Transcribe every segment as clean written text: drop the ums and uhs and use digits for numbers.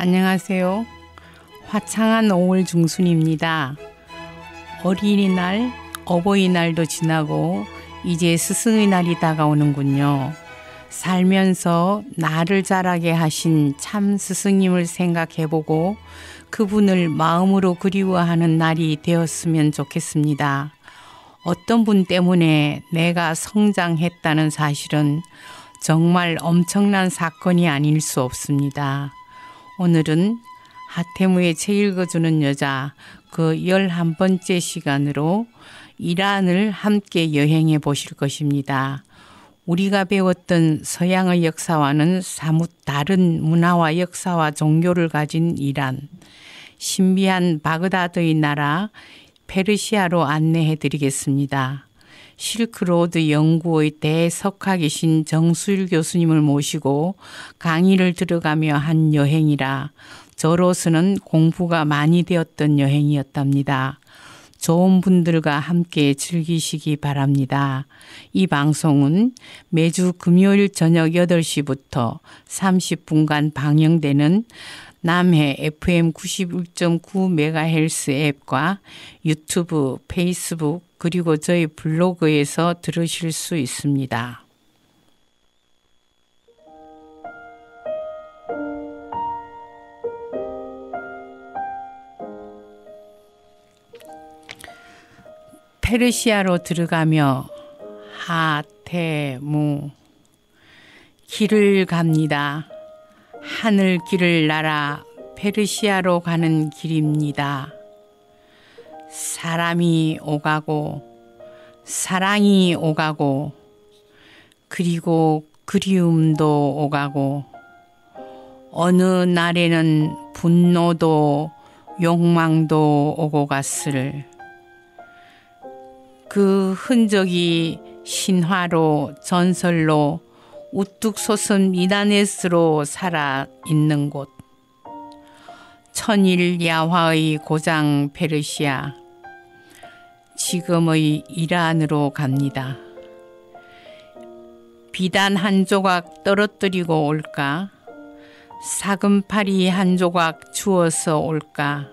안녕하세요. 화창한 5월 중순입니다. 어린이날, 어버이날도 지나고 이제 스승의 날이 다가오는군요. 살면서 나를 자라게 하신 참 스승님을 생각해보고 그분을 마음으로 그리워하는 날이 되었으면 좋겠습니다. 어떤 분 때문에 내가 성장했다는 사실은 정말 엄청난 사건이 아닐 수 없습니다. 오늘은 하태무의 책 읽어주는 여자 그 11번째 시간으로 이란을 함께 여행해 보실 것입니다. 우리가 배웠던 서양의 역사와는 사뭇 다른 문화와 역사와 종교를 가진 이란. 신비한 바그다드의 나라 페르시아로 안내해 드리겠습니다. 실크로드 연구의 대석학이신 정수일 교수님을 모시고 강의를 들어가며 한 여행이라 저로서는 공부가 많이 되었던 여행이었답니다. 좋은 분들과 함께 즐기시기 바랍니다. 이 방송은 매주 금요일 저녁 8시부터 30분간 방영되는 남해 FM 91.9MHz 앱과 유튜브, 페이스북 그리고 저희 블로그에서 들으실 수 있습니다. 페르시아로 들어가며 하태무 길을 갑니다. 하늘 길을 날아 페르시아로 가는 길입니다. 사람이 오가고 사랑이 오가고 그리고 그리움도 오가고 어느 날에는 분노도 욕망도 오고 갔을 그 흔적이 신화로 전설로 우뚝 솟은 미나네스로 살아있는 곳 천일 야화의 고장 페르시아 지금의 이란으로 갑니다. 비단 한 조각 떨어뜨리고 올까? 사금팔이 한 조각 주워서 올까?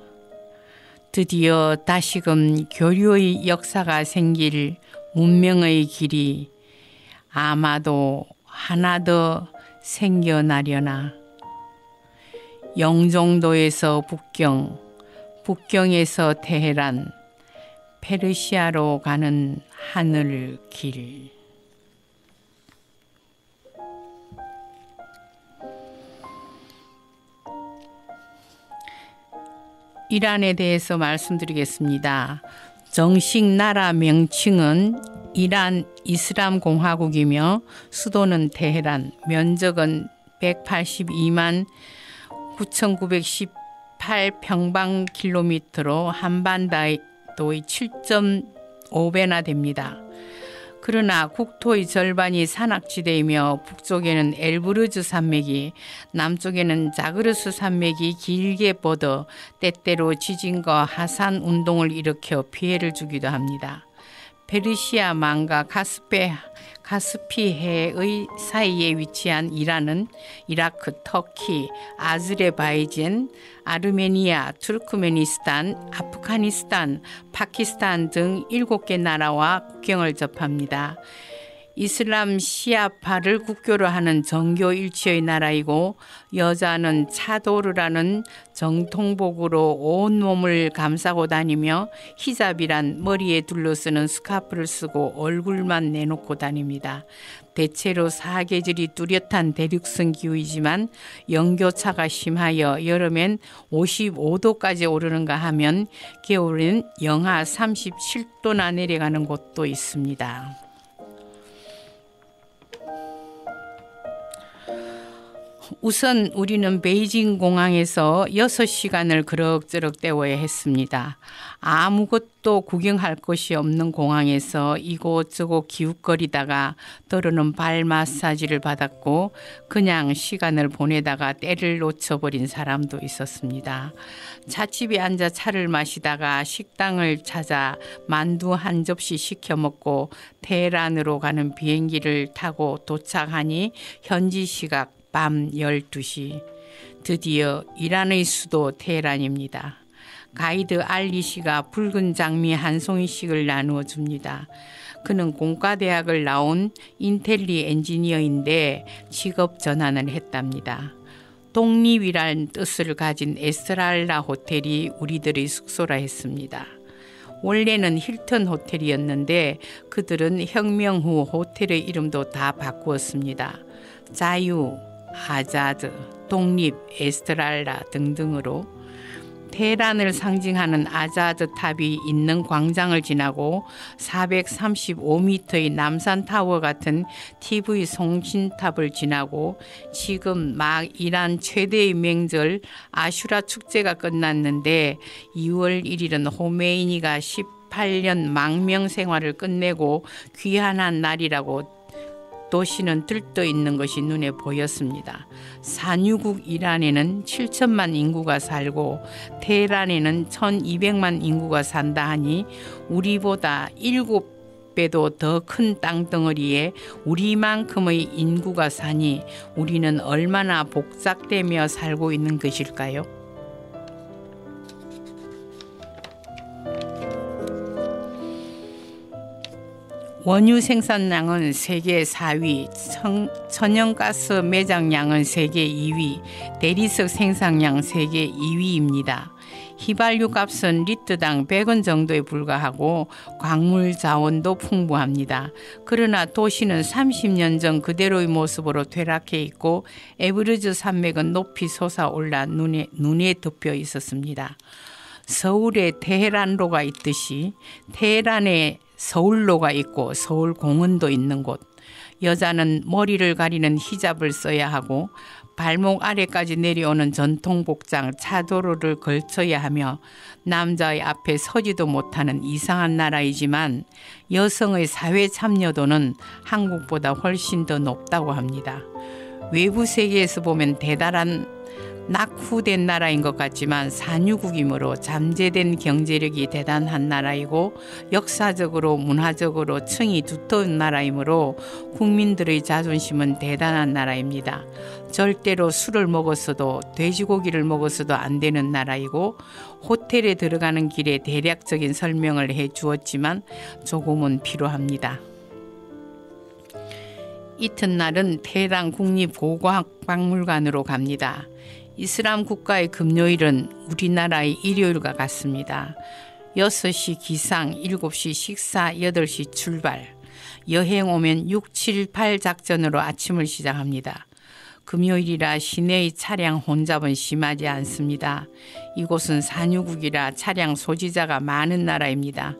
드디어 다시금 교류의 역사가 생길 문명의 길이 아마도 하나 더 생겨나려나. 영종도에서 북경, 북경에서 테헤란, 페르시아로 가는 하늘길. 이란에 대해서 말씀드리겠습니다. 정식 나라 명칭은 이란 이슬람 공화국이며 수도는 테헤란, 면적은 182만 9,918평방킬로미터로 한반도의 7.5배나 됩니다. 그러나 국토의 절반이 산악지대이며 북쪽에는 엘브르즈 산맥이 남쪽에는 자그르스 산맥이 길게 뻗어 때때로 지진과 하산 운동을 일으켜 피해를 주기도 합니다. 페르시아 만과 카스피해의 사이에 위치한 이란은 이라크, 터키, 아즈르바이잔, 아르메니아, 투르크메니스탄, 아프가니스탄, 파키스탄 등 7개 나라와 국경을 접합니다. 이슬람 시아파를 국교로 하는 정교 일치의 나라이고 여자는 차도르라는 정통복으로 온 몸을 감싸고 다니며 히잡이란 머리에 둘러쓰는 스카프를 쓰고 얼굴만 내놓고 다닙니다. 대체로 사계절이 뚜렷한 대륙성 기후이지만 영교차가 심하여 여름엔 55도까지 오르는가 하면 겨울엔 영하 37도나 내려가는 곳도 있습니다. 우선 우리는 베이징 공항에서 6시간을 그럭저럭 때워야 했습니다. 아무것도 구경할 것이 없는 공항에서 이곳저곳 기웃거리다가 때로는 발 마사지를 받았고 그냥 시간을 보내다가 때를 놓쳐버린 사람도 있었습니다. 찻집에 앉아 차를 마시다가 식당을 찾아 만두 한 접시 시켜 먹고 테헤란으로 가는 비행기를 타고 도착하니 현지 시각 밤 12시. 드디어 이란의 수도 테헤란입니다. 가이드 알리 씨가 붉은 장미 한 송이씩을 나누어 줍니다. 그는 공과대학을 나온 인텔리 엔지니어인데 직업 전환을 했답니다. 독립이란 뜻을 가진 에스랄라 호텔이 우리들의 숙소라 했습니다. 원래는 힐튼 호텔이었는데 그들은 혁명 후 호텔의 이름도 다 바꾸었습니다. 자유, 아자드, 독립, 에스트랄라 등등으로. 테헤란을 상징하는 아자드 탑이 있는 광장을 지나고 435m의 남산타워 같은 TV 송신탑을 지나고 지금 막 이란 최대의 명절 아슈라 축제가 끝났는데 2월 1일은 호메이니가 18년 망명 생활을 끝내고 귀환한 날이라고 도시는 들떠 있는 것이 눈에 보였습니다. 산유국 이란에는 7천만 인구가 살고 테헤란에는 1200만 인구가 산다 하니 우리보다 7배도 더 큰 땅덩어리에 우리만큼의 인구가 사니 우리는 얼마나 복작되며 살고 있는 것일까요? 원유 생산량은 세계 4위, 천연가스 매장량은 세계 2위, 대리석 생산량 세계 2위입니다. 휘발유 값은 리터당 100원 정도에 불과하고 광물 자원도 풍부합니다. 그러나 도시는 30년 전 그대로의 모습으로 퇴락해 있고 에브르즈 산맥은 높이 솟아올라 눈에 덮여 있었습니다. 서울에 테헤란로가 있듯이 테헤란에 서울로가 있고 서울공원도 있는 곳. 여자는 머리를 가리는 히잡을 써야 하고 발목 아래까지 내려오는 전통 복장 차도로를 걸쳐야 하며 남자의 앞에 서지도 못하는 이상한 나라이지만 여성의 사회 참여도는 한국보다 훨씬 더 높다고 합니다. 외부 세계에서 보면 대단한 낙후된 나라인 것 같지만 산유국이므로 잠재된 경제력이 대단한 나라이고 역사적으로 문화적으로 층이 두터운 나라이므로 국민들의 자존심은 대단한 나라입니다. 절대로 술을 먹었어도 돼지고기를 먹었어도 안 되는 나라이고 호텔에 들어가는 길에 대략적인 설명을 해 주었지만 조금은 필요합니다. 이튿날은 테헤란 국립고고학박물관으로 갑니다. 이슬람 국가의 금요일은 우리나라의 일요일과 같습니다. 6시 기상, 7시 식사, 8시 출발. 여행 오면 6, 7, 8 작전으로 아침을 시작합니다. 금요일이라 시내의 차량 혼잡은 심하지 않습니다. 이곳은 산유국이라 차량 소지자가 많은 나라입니다.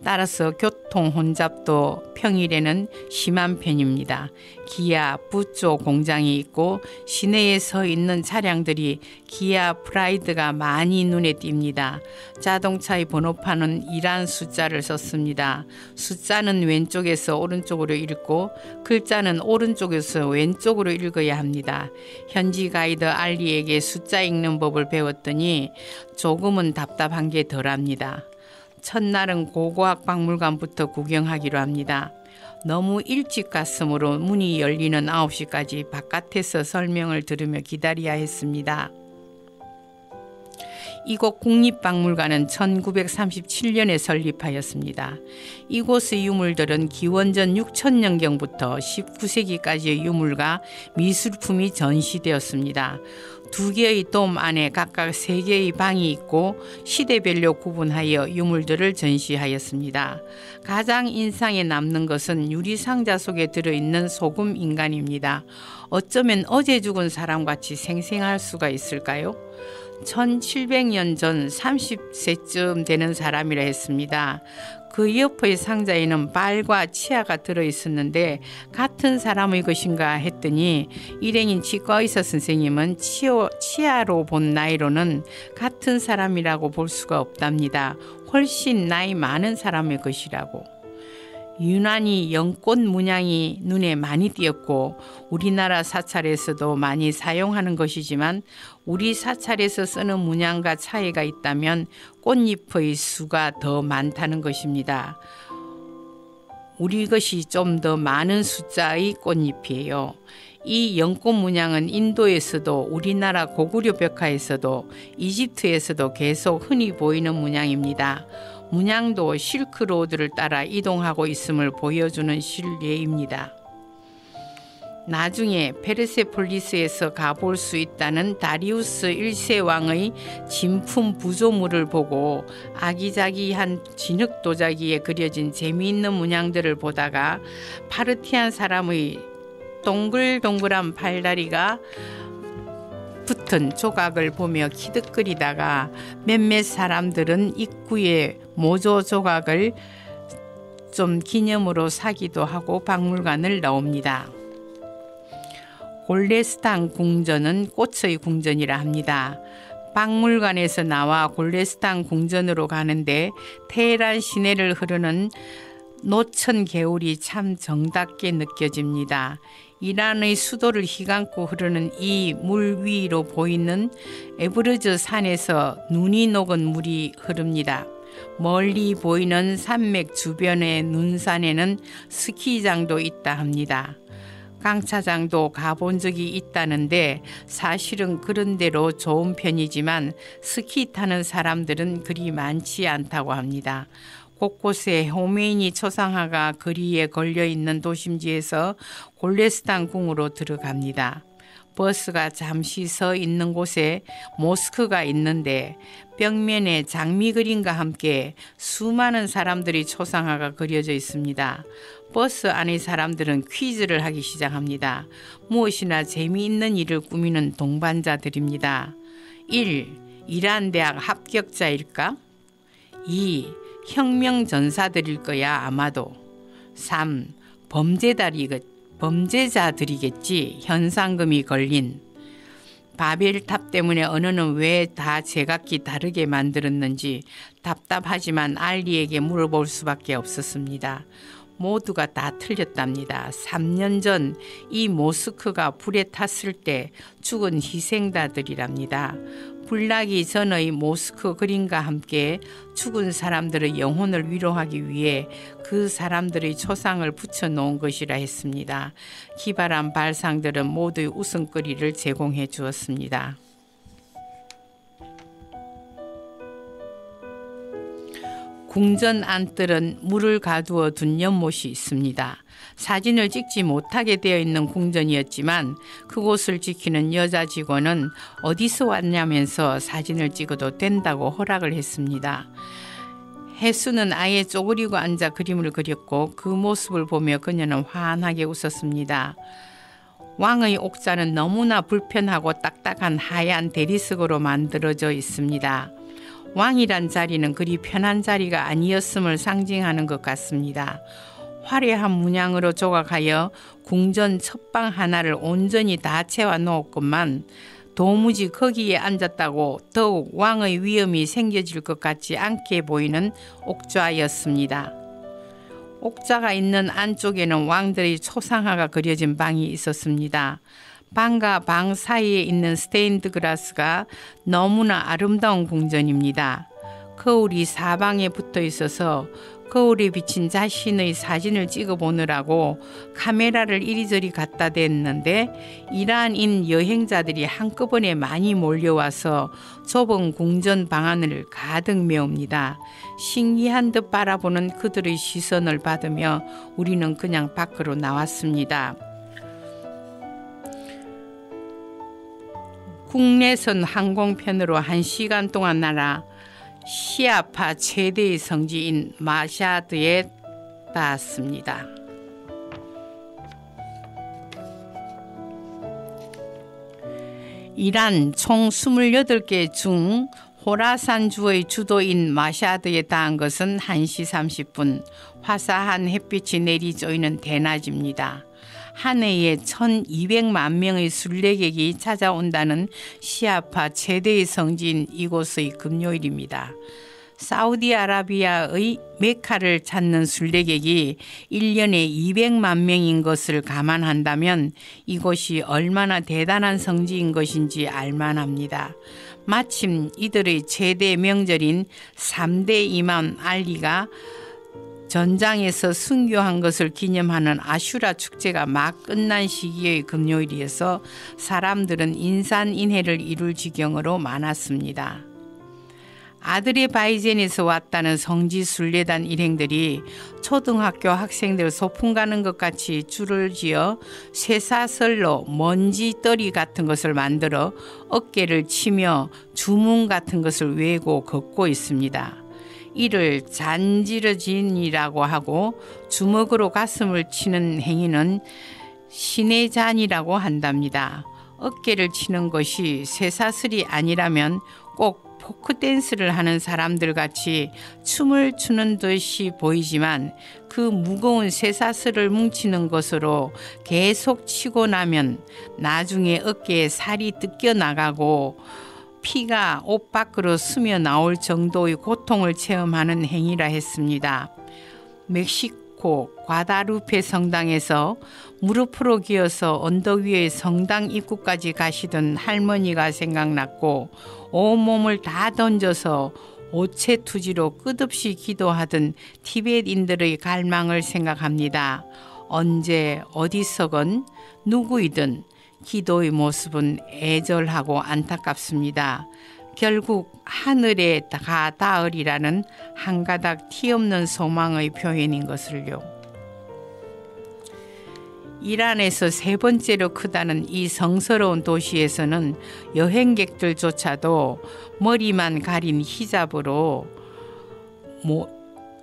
따라서 교통 혼잡도 평일에는 심한 편입니다. 기아, 부조 공장이 있고 시내에 서 있는 차량들이 기아 프라이드가 많이 눈에 띕니다. 자동차의 번호판은 이란 숫자를 썼습니다. 숫자는 왼쪽에서 오른쪽으로 읽고 글자는 오른쪽에서 왼쪽으로 읽어야 합니다. 현지 가이드 알리에게 숫자 읽는 법을 배웠더니 조금은 답답한 게 덜합니다. 첫날은 고고학박물관부터 구경하기로 합니다. 너무 일찍 갔으므로 문이 열리는 9시까지 바깥에서 설명을 들으며 기다려야 했습니다. 이곳 국립박물관은 1937년에 설립하였습니다. 이곳의 유물들은 기원전 6000년경부터 19세기까지의 유물과 미술품이 전시되었습니다. 2개의 돔 안에 각각 3개의 방이 있고 시대별로 구분하여 유물들을 전시하였습니다. 가장 인상에 남는 것은 유리상자 속에 들어있는 소금 인간입니다. 어쩌면 어제 죽은 사람같이 생생할 수가 있을까요? 1700년 전 30세쯤 되는 사람이라 했습니다. 그 옆의 상자에는 발과 치아가 들어있었는데 같은 사람의 것인가 했더니 일행인 치과의사 선생님은 치아로 본 나이로는 같은 사람이라고 볼 수가 없답니다. 훨씬 나이 많은 사람의 것이라고. 유난히 연꽃 문양이 눈에 많이 띄었고 우리나라 사찰에서도 많이 사용하는 것이지만 우리 사찰에서 쓰는 문양과 차이가 있다면 꽃잎의 수가 더 많다는 것입니다. 우리 것이 좀 더 많은 숫자의 꽃잎이에요. 이 연꽃 문양은 인도에서도 우리나라 고구려 벽화에서도 이집트에서도 계속 흔히 보이는 문양입니다. 문양도 실크로드를 따라 이동하고 있음을 보여주는 실례입니다. 나중에 페르세폴리스에서 가볼 수 있다는 다리우스 1세 왕의 진품 부조물을 보고 아기자기한 진흙 도자기에 그려진 재미있는 문양들을 보다가 파르티안 사람의 동글동글한 팔다리가 붙은 조각을 보며 키득거리다가 몇몇 사람들은 입구에 모조 조각을 좀 기념으로 사기도 하고 박물관을 나옵니다. 골레스탄 궁전은 꽃의 궁전이라 합니다. 박물관에서 나와 골레스탄 궁전으로 가는데 테헤란 시내를 흐르는 노천 개울이 참 정답게 느껴집니다. 이란의 수도를 휘감고 흐르는 이 물 위로 보이는 에브르즈 산에서 눈이 녹은 물이 흐릅니다. 멀리 보이는 산맥 주변의 눈산에는 스키장도 있다 합니다. 강차장도 가본 적이 있다는데 사실은 그런 대로 좋은 편이지만 스키 타는 사람들은 그리 많지 않다고 합니다. 곳곳에 호메이니 초상화가 거리에 걸려있는 도심지에서 골레스탄 궁으로 들어갑니다. 버스가 잠시 서 있는 곳에 모스크가 있는데 벽면에 장미 그림과 함께 수많은 사람들이 초상화가 그려져 있습니다. 버스 안의 사람들은 퀴즈를 하기 시작합니다. 무엇이나 재미있는 일을 꾸미는 동반자들입니다. 1. 이란 대학 합격자일까? 2. 혁명 전사들일 거야 아마도. 3. 범죄자들이겠지. 현상금이 걸린. 바벨탑 때문에 언어는 왜 다 제각기 다르게 만들었는지 답답하지만 알리에게 물어볼 수밖에 없었습니다. 모두가 다 틀렸답니다. 3년 전 이 모스크가 불에 탔을 때 죽은 희생자들이랍니다. 불나기 전의 모스크 그림과 함께 죽은 사람들의 영혼을 위로하기 위해 그 사람들의 초상을 붙여놓은 것이라 했습니다. 기발한 발상들은 모두의 웃음거리를 제공해 주었습니다. 궁전 안뜰은 물을 가두어 둔 연못이 있습니다. 사진을 찍지 못하게 되어 있는 궁전이었지만 그곳을 지키는 여자 직원은 어디서 왔냐면서 사진을 찍어도 된다고 허락을 했습니다. 해수는 아예 쪼그리고 앉아 그림을 그렸고 그 모습을 보며 그녀는 환하게 웃었습니다. 왕의 옥자는 너무나 불편하고 딱딱한 하얀 대리석으로 만들어져 있습니다. 왕이란 자리는 그리 편한 자리가 아니었음을 상징하는 것 같습니다. 화려한 문양으로 조각하여 궁전 첫방 하나를 온전히 다 채워 놓았건만 도무지 거기에 앉았다고 더욱 왕의 위엄이 생겨질 것 같지 않게 보이는 옥좌였습니다. 옥좌가 있는 안쪽에는 왕들의 초상화가 그려진 방이 있었습니다. 방과 방 사이에 있는 스테인드 글라스가 너무나 아름다운 궁전입니다. 거울이 사방에 붙어 있어서 거울에 비친 자신의 사진을 찍어보느라고 카메라를 이리저리 갖다 댔는데 이란인 여행자들이 한꺼번에 많이 몰려와서 좁은 궁전 방 안을 가득 메웁니다. 신기한 듯 바라보는 그들의 시선을 받으며 우리는 그냥 밖으로 나왔습니다. 국내선 항공편으로 1시간 동안 날아 시아파 최대의 성지인 마샤드에 닿았습니다. 이란 총 28개 중 호라산 주의 주도인 마샤드에 닿은 것은 1시 30분, 화사한 햇빛이 내리쬐이는 대낮입니다. 한 해에 1200만 명의 순례객이 찾아온다는 시아파 최대의 성지인 이곳의 금요일입니다. 사우디아라비아의 메카를 찾는 순례객이 1년에 200만 명인 것을 감안한다면 이곳이 얼마나 대단한 성지인 것인지 알만합니다. 마침 이들의 최대 명절인 3대 이맘 알리가 전장에서 순교한 것을 기념하는 아슈라 축제가 막 끝난 시기의 금요일이어서 사람들은 인산인해를 이룰 지경으로 많았습니다. 아드레바이젠에서 왔다는 성지 순례단 일행들이 초등학교 학생들 소풍 가는 것 같이 줄을 지어 쇠사슬로 먼지떨이 같은 것을 만들어 어깨를 치며 주문 같은 것을 외고 걷고 있습니다. 이를 잔지러진이라고 하고 주먹으로 가슴을 치는 행위는 신의 잔이라고 한답니다. 어깨를 치는 것이 쇠사슬이 아니라면 꼭 포크댄스를 하는 사람들 같이 춤을 추는 듯이 보이지만 그 무거운 쇠사슬을 뭉치는 것으로 계속 치고 나면 나중에 어깨에 살이 뜯겨 나가고 피가 옷 밖으로 스며 나올 정도의 고통을 체험하는 행위라 했습니다. 멕시코 과다루페 성당에서 무릎으로 기어서 언덕 위의 성당 입구까지 가시던 할머니가 생각났고 온몸을 다 던져서 오체투지로 끝없이 기도하던 티벳인들의 갈망을 생각합니다. 언제 어디서건 누구이든 기도의 모습은 애절하고 안타깝습니다. 결국 하늘에 다 닿으리라는 한 가닥 티 없는 소망의 표현인 것을요. 이란에서 세 번째로 크다는 이 성스러운 도시에서는 여행객들조차도 머리만 가린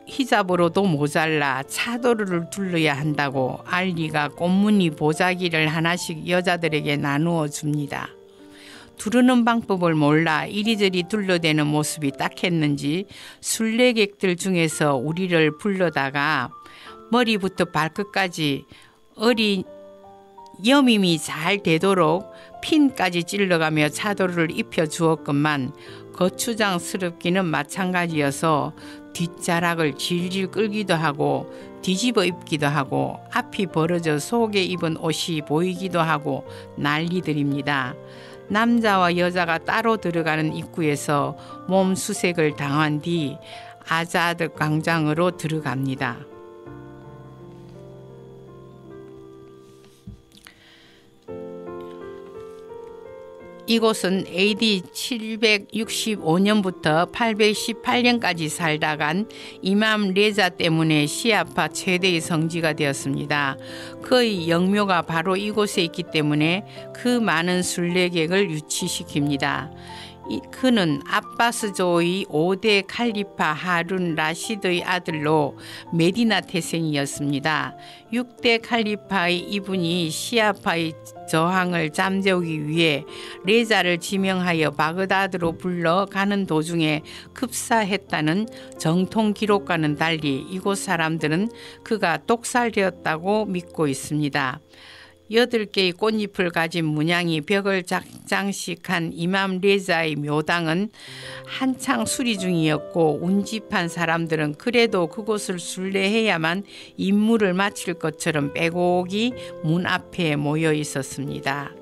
히잡으로도 모자라 차도를 둘러야 한다고 알리가 꽃무늬 보자기를 하나씩 여자들에게 나누어 줍니다. 두르는 방법을 몰라 이리저리 둘러대는 모습이 딱했는지 순례객들 중에서 우리를 불러다가 머리부터 발끝까지 여밈이 잘 되도록 핀까지 찔러가며 차도를 입혀 주었건만 거추장스럽기는 마찬가지여서 뒷자락을 질질 끌기도 하고 뒤집어 입기도 하고 앞이 벌어져 속에 입은 옷이 보이기도 하고 난리들입니다. 남자와 여자가 따로 들어가는 입구에서 몸 수색을 당한 뒤 아자드 광장으로 들어갑니다. 이곳은 AD 765년부터 818년까지 살다 간 이맘 레자 때문에 시아파 최대의 성지가 되었습니다. 그의 영묘가 바로 이곳에 있기 때문에 그 많은 순례객을 유치시킵니다. 그는 아바스조의 5대 칼리파 하룬 라시드의 아들로 메디나 태생이었습니다. 6대 칼리파의 이분이 시아파의 저항을 잠재우기 위해 레자를 지명하여 바그다드로 불러가는 도중에 급사했다는 정통 기록과는 달리 이곳 사람들은 그가 똑살되었다고 믿고 있습니다. 8개의 꽃잎을 가진 문양이 벽을 장식한 이맘 레자의 묘당은 한창 수리 중이었고 운집한 사람들은 그래도 그곳을 순례해야만 임무를 마칠 것처럼 빼곡히 문 앞에 모여 있었습니다.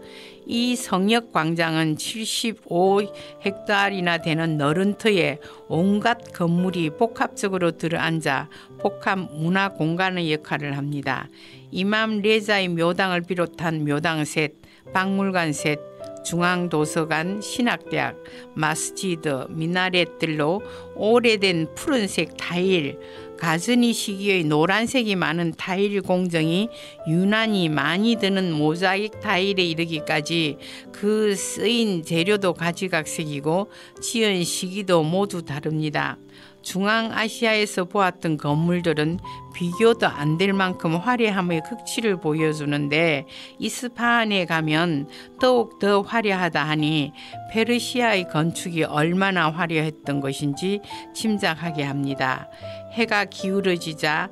이 성역 광장은 75헥타르나 되는 너른터에 온갖 건물이 복합적으로 들어앉아 복합 문화 공간의 역할을 합니다. 이맘 레자의 묘당을 비롯한 묘당 셋, 박물관 셋, 중앙도서관, 신학대학, 마스지드, 미나렛들로 오래된 푸른색 타일, 가즈니 시기의 노란색이 많은 타일 공정이 유난히 많이 드는 모자익 타일에 이르기까지 그 쓰인 재료도 가지각색이고 지은 시기도 모두 다릅니다. 중앙아시아에서 보았던 건물들은 비교도 안 될 만큼 화려함의 극치를 보여주는데 이스파한에 가면 더욱 더 화려하다 하니 페르시아의 건축이 얼마나 화려했던 것인지 짐작하게 합니다. 해가 기울어지자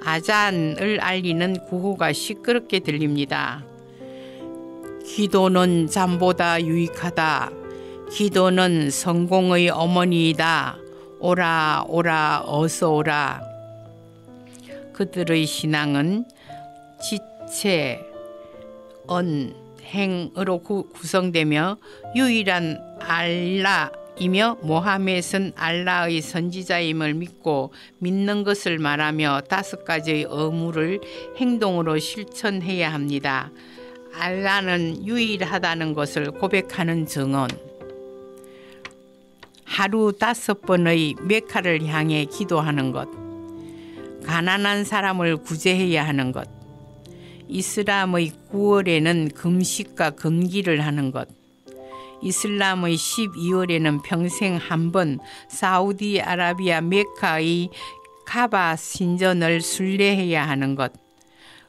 아잔을 알리는 구호가 시끄럽게 들립니다. 기도는 잠보다 유익하다. 기도는 성공의 어머니이다. 오라 오라 어서 오라. 그들의 신앙은 지체, 언, 행으로 구성되며 유일한 알라 이며 모하멧은 알라의 선지자임을 믿고 믿는 것을 말하며 5가지의 의무를 행동으로 실천해야 합니다. 알라는 유일하다는 것을 고백하는 증언, 하루 5번의 메카를 향해 기도하는 것, 가난한 사람을 구제해야 하는 것, 이슬람의 9월에는 금식과 금기를 하는 것, 이슬람의 12월에는 평생 한 번 사우디아라비아 메카의 카바 신전을 순례해야 하는 것.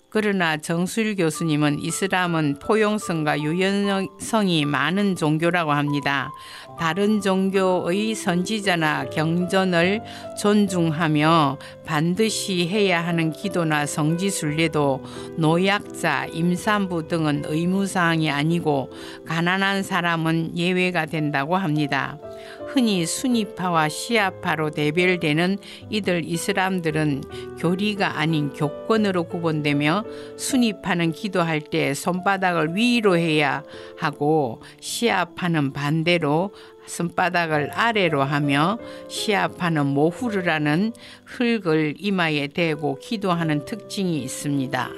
그러나 정수일 교수님은 이슬람은 포용성과 유연성이 많은 종교라고 합니다. 다른 종교의 선지자나 경전을 존중하며 반드시 해야 하는 기도나 성지순례도 노약자, 임산부 등은 의무사항이 아니고 가난한 사람은 예외가 된다고 합니다. 흔히 수니파와 시아파로 대별되는 이들 이슬람들은 교리가 아닌 교권으로 구분되며 수니파는 기도할 때 손바닥을 위로 해야 하고 시아파는 반대로 손바닥을 아래로 하며 시아파는 모후르라는 흙을 이마에 대고 기도하는 특징이 있습니다.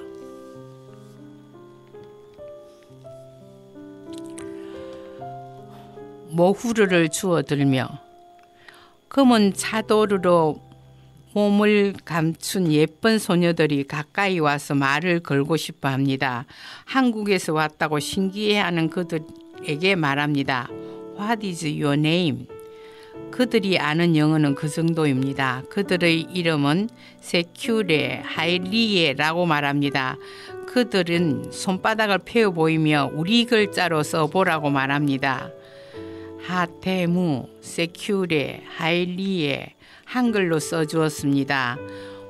모후르를 주워 들며 검은 차도르로 몸을 감춘 예쁜 소녀들이 가까이 와서 말을 걸고 싶어 합니다. 한국에서 왔다고 신기해하는 그들에게 말합니다. What is your name? 그들이 아는 영어는 그 정도입니다. 그들의 이름은 세큐레, 하일리에라고 말합니다. 그들은 손바닥을 펴 보이며 우리 글자로 써보라고 말합니다. 하테무, 세큐레, 하일리에 한글로 써주었습니다.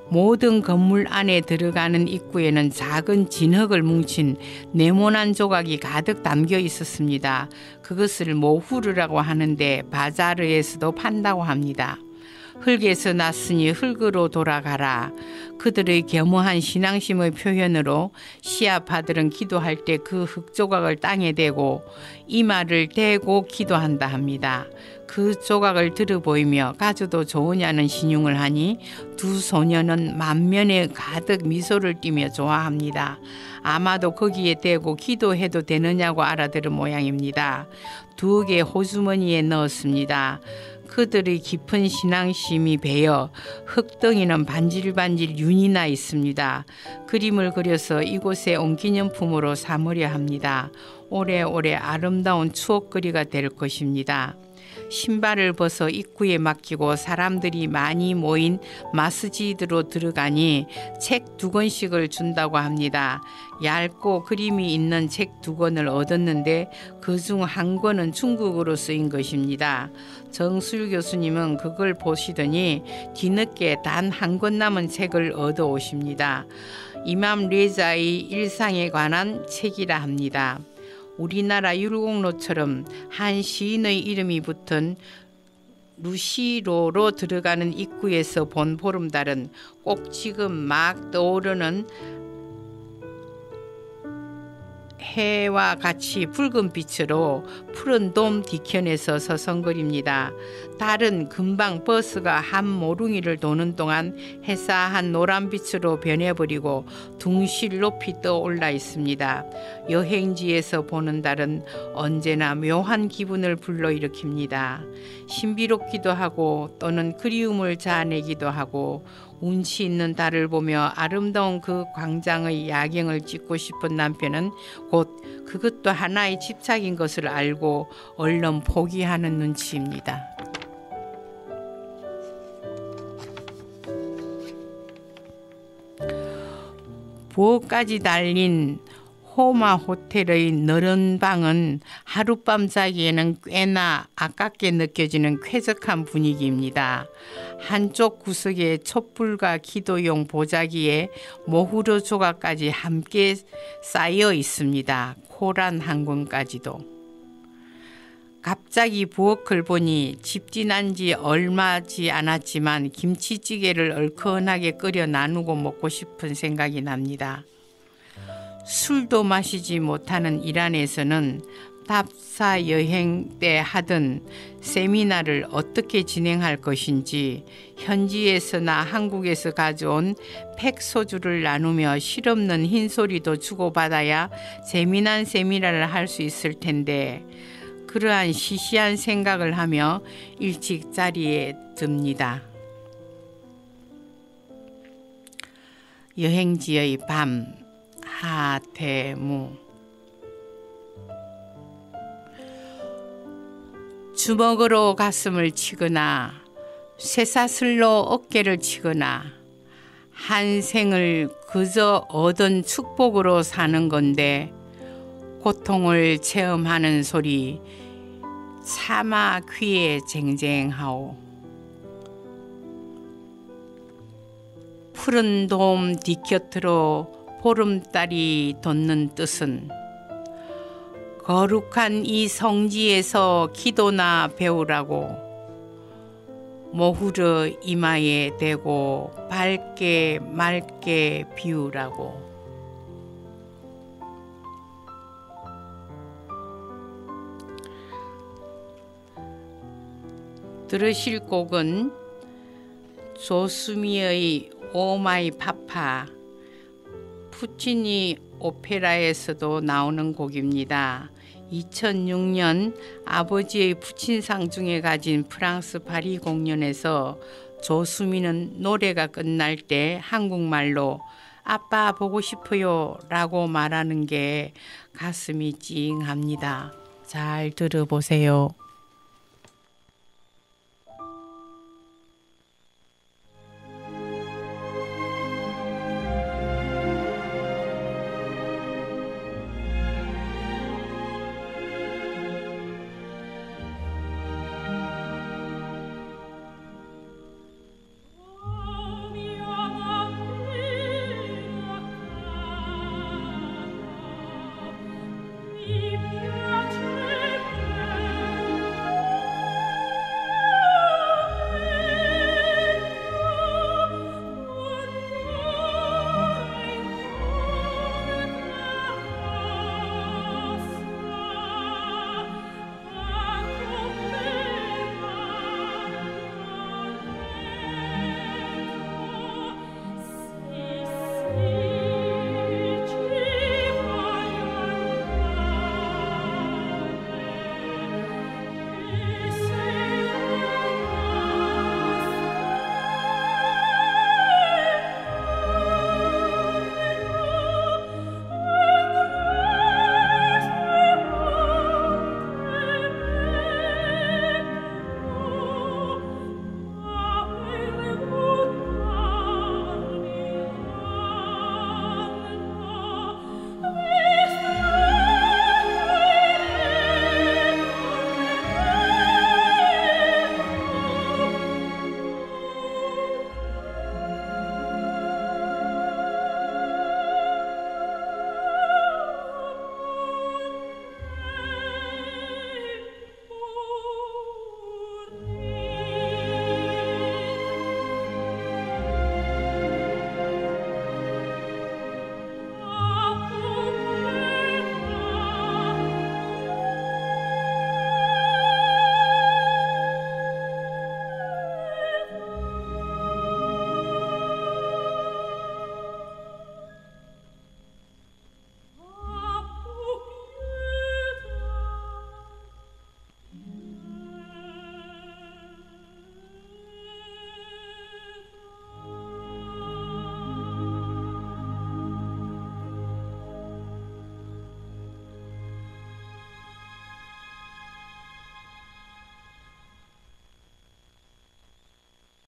모든 건물 안에 들어가는 입구에는 작은 진흙을 뭉친 네모난 조각이 가득 담겨 있었습니다. 그것을 모후르라고 하는데 바자르에서도 판다고 합니다. 흙에서 났으니 흙으로 돌아가라. 그들의 겸허한 신앙심의 표현으로 시아파들은 기도할 때 그 흙조각을 땅에 대고 이마를 대고 기도한다 합니다. 그 조각을 들어 보이며 가져도 좋으냐는 신용을 하니 두 소녀는 만면에 가득 미소를 띠며 좋아합니다. 아마도 거기에 대고 기도해도 되느냐고 알아들은 모양입니다. 2개 호주머니에 넣었습니다. 그들의 깊은 신앙심이 배어 흙덩이는 반질반질 윤이 나 있습니다. 그림을 그려서 이곳에 온 기념품으로 삼으려 합니다. 오래오래 아름다운 추억거리가 될 것입니다. 신발을 벗어 입구에 맡기고 사람들이 많이 모인 마스지드로 들어가니 책 2권씩을 준다고 합니다. 얇고 그림이 있는 책 2권을 얻었는데 그중 한 권은 중국어로 쓰인 것입니다. 정수일 교수님은 그걸 보시더니 뒤늦게 단 한 권 남은 책을 얻어오십니다. 이맘 레자의 일상에 관한 책이라 합니다. 우리나라 율곡로처럼 한 시인의 이름이 붙은 루시로로 들어가는 입구에서 본 보름달은 꼭 지금 막 떠오르는 해와 같이 붉은 빛으로 푸른 돔 뒤편에서 서성거립니다. 달은 금방 버스가 한 모퉁이를 도는 동안 해사한 노란빛으로 변해버리고 둥실 높이 떠올라 있습니다. 여행지에서 보는 달은 언제나 묘한 기분을 불러일으킵니다. 신비롭기도 하고 또는 그리움을 자아내기도 하고 운치 있는 달을 보며 아름다운 그 광장의 야경을 찍고 싶은 남편은 곧 그것도 하나의 집착인 것을 알고 얼른 포기하는 눈치입니다. 부엌까지 달린 호마 호텔의 너른 방은 하룻밤 자기에는 꽤나 아깝게 느껴지는 쾌적한 분위기입니다. 한쪽 구석에 촛불과 기도용 보자기에 모후르 조각까지 함께 쌓여 있습니다. 코란 한 권까지도. 갑자기 부엌을 보니 집 지난 지 얼마지 않았지만 김치찌개를 얼큰하게 끓여 나누고 먹고 싶은 생각이 납니다. 술도 마시지 못하는 이란에서는 답사 여행 때 하던 세미나를 어떻게 진행할 것인지 현지에서나 한국에서 가져온 팩 소주를 나누며 실없는 흰소리도 주고받아야 재미난 세미나를 할 수 있을 텐데 그러한 시시한 생각을 하며 일찍 자리에 듭니다. 여행지의 밤 하태무. 주먹으로 가슴을 치거나 쇠사슬로 어깨를 치거나 한 생을 그저 얻은 축복으로 사는 건데 고통을 체험하는 소리 차마 귀에 쟁쟁하오. 푸른 돔 뒤곁으로 보름달이 돋는 뜻은 거룩한 이 성지에서 기도나 배우라고 모후르 이마에 대고 밝게 맑게 비우라고. 들으실 곡은 조수미의 오 마이 파파, 푸치니 오페라에서도 나오는 곡입니다. 2006년 아버지의 부친상 중에 가진 프랑스 파리 공연에서 조수미는 노래가 끝날 때 한국말로 아빠 보고 싶어요 라고 말하는 게 가슴이 찡합니다. 잘 들어보세요.